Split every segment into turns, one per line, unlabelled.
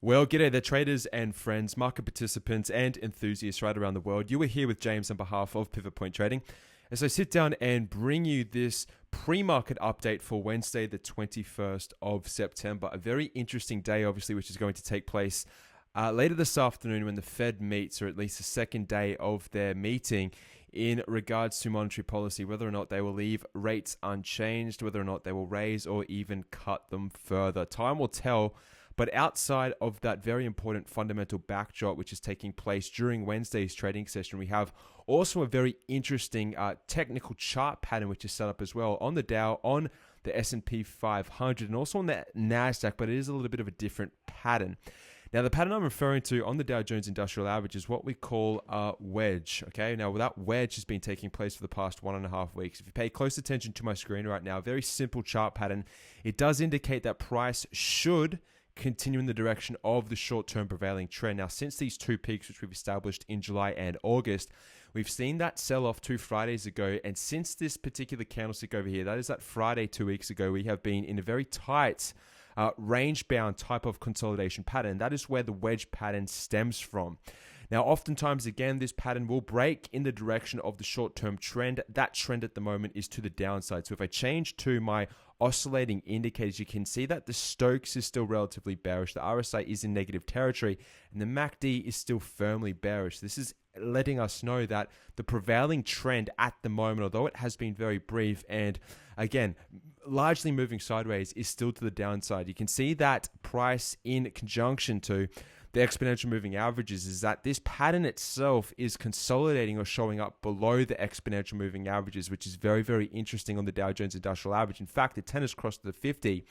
Well, g'day there, traders and friends, market participants and enthusiasts right around the world. You are here with James on behalf of Pivot Point Trading as I sit down and bring you this pre-market update for Wednesday, the 21st of September. A very interesting day, obviously, which is going to take place later this afternoon when the Fed meets, or at least the second day of their meeting in regards to monetary policy, whether or not they will leave rates unchanged, whether or not they will raise or even cut them further. Time will tell. But outside of that very important fundamental backdrop, which is taking place during Wednesday's trading session, we have also a very interesting technical chart pattern, which is set up as well on the Dow, on the S&P 500, and also on the NASDAQ, but it is a little bit of a different pattern. Now, the pattern I'm referring to on the Dow Jones Industrial Average is what we call a wedge, okay? Now, that wedge has been taking place for the past 1.5 weeks. If you pay close attention to my screen right now, a very simple chart pattern, it does indicate that price should continue in the direction of the short-term prevailing trend. Now, since these two peaks, which we've established in July and August, we've seen that sell off 2 Fridays ago. And since this particular candlestick over here, that is that Friday 2 weeks ago, we have been in a very tight range-bound type of consolidation pattern. That is where the wedge pattern stems from. Now, oftentimes, again, this pattern will break in the direction of the short-term trend. That trend at the moment is to the downside. So if I change to my oscillating indicators, you can see that the Stokes is still relatively bearish. The RSI is in negative territory, and the MACD is still firmly bearish. This is letting us know that the prevailing trend at the moment, although it has been very brief and, again, largely moving sideways, is still to the downside. You can see that price in conjunction to the exponential moving averages is that this pattern itself is consolidating or showing up below the exponential moving averages, which is very, very interesting on the Dow Jones Industrial Average. In fact, the 10 has crossed the 50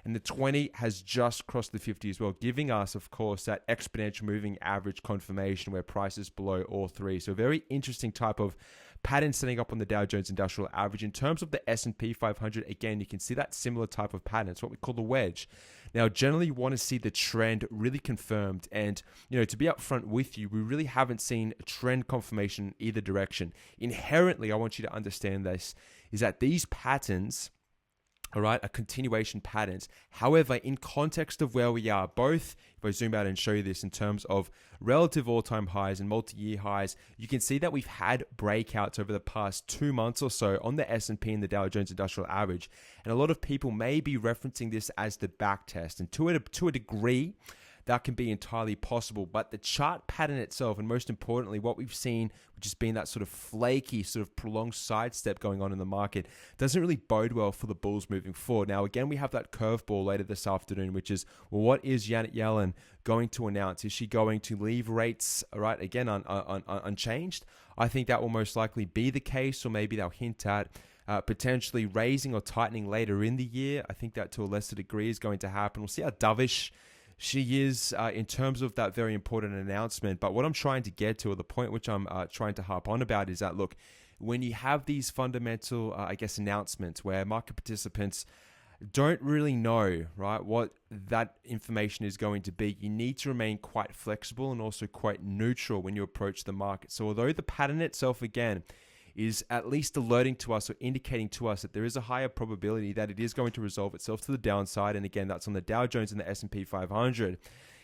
and the 20 has just crossed the 50 as well, giving us, of course, that exponential moving average confirmation where price is below all three. So a very interesting type of pattern setting up on the Dow Jones Industrial Average. In terms of the S&P 500, again, you can see that similar type of pattern. It's what we call the wedge. Now, generally, you want to see the trend really confirmed. And, to be upfront with you, we really haven't seen a trend confirmation either direction. Inherently, I want you to understand this, is that these patterns, all right, are continuation patterns. However, in context of where we are, both, if I zoom out and show you this in terms of relative all-time highs and multi-year highs, you can see that we've had breakouts over the past 2 months or so on the S&P and the Dow Jones Industrial Average. And a lot of people may be referencing this as the back test. And to a degree, that can be entirely possible. But the chart pattern itself, and most importantly, what we've seen, which has been that sort of flaky, sort of prolonged sidestep going on in the market, doesn't really bode well for the bulls moving forward. Now, again, we have that curveball later this afternoon, which is, well, what is Janet Yellen going to announce? Is she going to leave rates, right, again, unchanged? I think that will most likely be the case, or maybe they'll hint at potentially raising or tightening later in the year. I think that to a lesser degree is going to happen. We'll see how dovish she is in terms of that very important announcement. But what I'm trying to get to, or the point which I'm trying to harp on about, is that, look, when you have these fundamental, announcements where market participants don't really know, right, what that information is going to be, you need to remain quite flexible and also quite neutral when you approach the market. So although the pattern itself, again, is at least alerting to us or indicating to us that there is a higher probability that it is going to resolve itself to the downside. And again, that's on the Dow Jones and the S&P 500.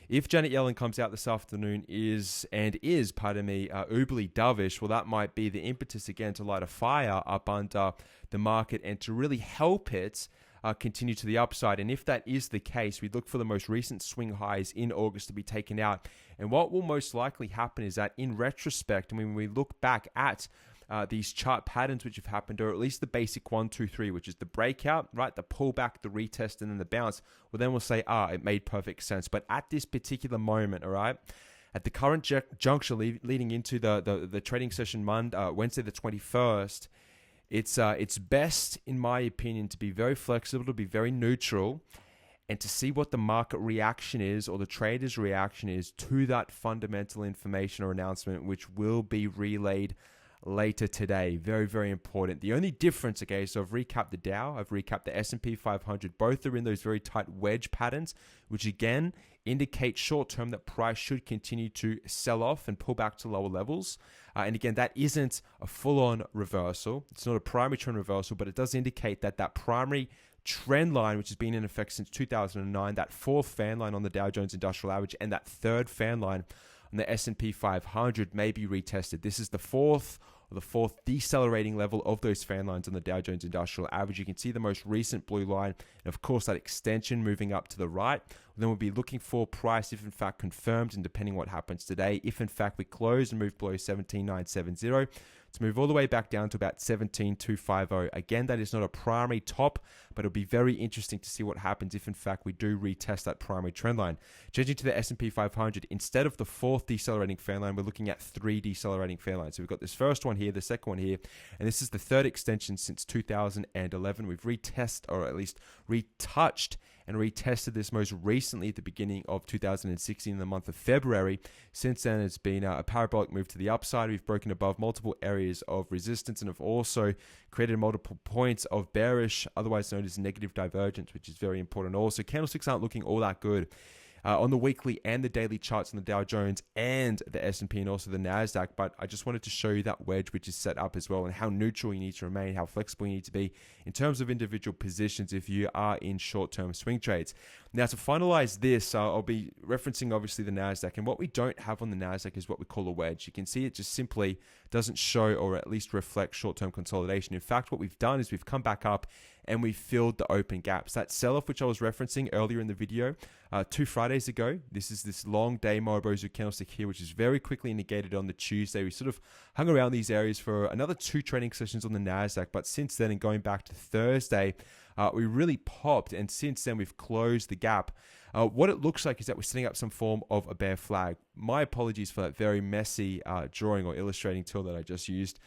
If Janet Yellen comes out this afternoon is uberly dovish, well, that might be the impetus again to light a fire up under the market and to really help it continue to the upside. And if that is the case, we look for the most recent swing highs in August to be taken out. And what will most likely happen is that in retrospect, when we look back at these chart patterns which have happened, or at least the basic 1, 2, 3, which is the breakout, right, the pullback, the retest, and then the bounce, well, then we'll say, it made perfect sense. But at this particular moment, all right, at the current juncture leading into the trading session Wednesday the 21st, it's best, in my opinion, to be very flexible, to be very neutral, and to see what the market reaction is, or the trader's reaction is, to that fundamental information or announcement, which will be relayed later today. Very, very important. The only difference, okay, so I've recapped the Dow, I've recapped the S&P 500. Both are in those very tight wedge patterns, which again indicate short-term that price should continue to sell off and pull back to lower levels. And again, that isn't a full-on reversal. It's not a primary trend reversal, but it does indicate that that primary trend line, which has been in effect since 2009, that fourth fan line on the Dow Jones Industrial Average, and that third fan line on the S&P 500 may be retested. This is the fourth decelerating level of those fan lines on the Dow Jones Industrial Average. You can see the most recent blue line, and of course that extension moving up to the right. Then we'll be looking for price if in fact confirmed, and depending what happens today, if in fact we close and move below 17,970, to move all the way back down to about 17,250. Again, that is not a primary top, but it'll be very interesting to see what happens if in fact we do retest that primary trend line. Changing to the S&P 500, instead of the fourth decelerating fan line, we're looking at three decelerating fan lines. So we've got this first one here, the second one here, and this is the third extension since 2011. We've retested, or at least retouched and retested this most recently at the beginning of 2016 in the month of February. Since then, it's been a parabolic move to the upside. We've broken above multiple areas of resistance and have also created multiple points of bearish, otherwise known as negative divergence, which is very important. Also, candlesticks aren't looking all that good on the weekly and the daily charts on the Dow Jones and the S&P and also the NASDAQ, but I just wanted to show you that wedge which is set up as well, and how neutral you need to remain, how flexible you need to be in terms of individual positions if you are in short-term swing trades. Now, to finalize this, I'll be referencing obviously the NASDAQ, and what we don't have on the NASDAQ is what we call a wedge. You can see it just simply doesn't show or at least reflect short-term consolidation. In fact, what we've done is we've come back up and we filled the open gaps. That sell-off which I was referencing earlier in the video 2 Fridays ago, this is this long day Morobozu candlestick here, which is very quickly negated on the Tuesday. We sort of hung around these areas for another 2 trading sessions on the NASDAQ, but since then, and going back to Thursday, we really popped, and since then we've closed the gap. What it looks like is that we're setting up some form of a bear flag. My apologies for that very messy drawing or illustrating tool that I just used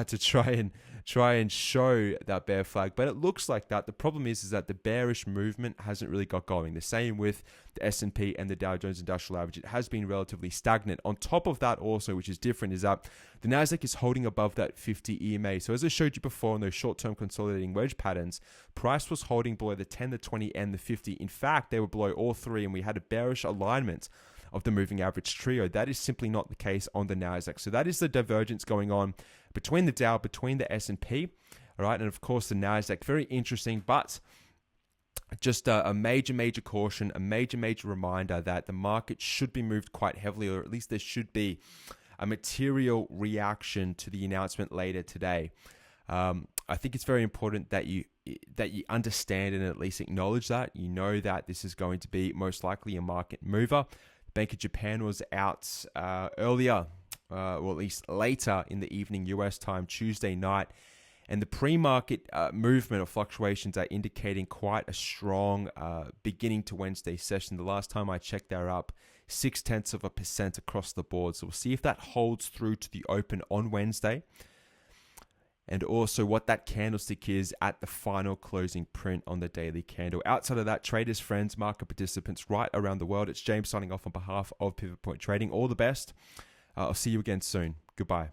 to try and show that bear flag, but it looks like that. The problem is that the bearish movement hasn't really got going. The same with the S&P and the Dow Jones Industrial Average. It has been relatively stagnant. On top of that also, which is different, is that the NASDAQ is holding above that 50 EMA. So as I showed you before on those short-term consolidating wedge patterns, price was holding below the 10, the 20, and the 50. In fact, they were below all three, and we had a bearish alignment of the moving average trio. That is simply not the case on the NASDAQ. So that is the divergence going on between the Dow, between the S&P, all right, and of course the NASDAQ. Very interesting, but just a major caution, a major reminder that the market should be moved quite heavily, or at least there should be a material reaction to the announcement later today. I think it's very important that you understand and at least acknowledge that. You know that this is going to be most likely a market mover. Bank of Japan was out earlier, or at least later in the evening US time, Tuesday night, and the pre-market movement or fluctuations are indicating quite a strong beginning to Wednesday session. The last time I checked, they're up 0.6% across the board. So we'll see if that holds through to the open on Wednesday, and also what that candlestick is at the final closing print on the daily candle. Outside of that, traders, friends, market participants right around the world, it's James signing off on behalf of Pivot Point Trading. All the best. I'll see you again soon. Goodbye.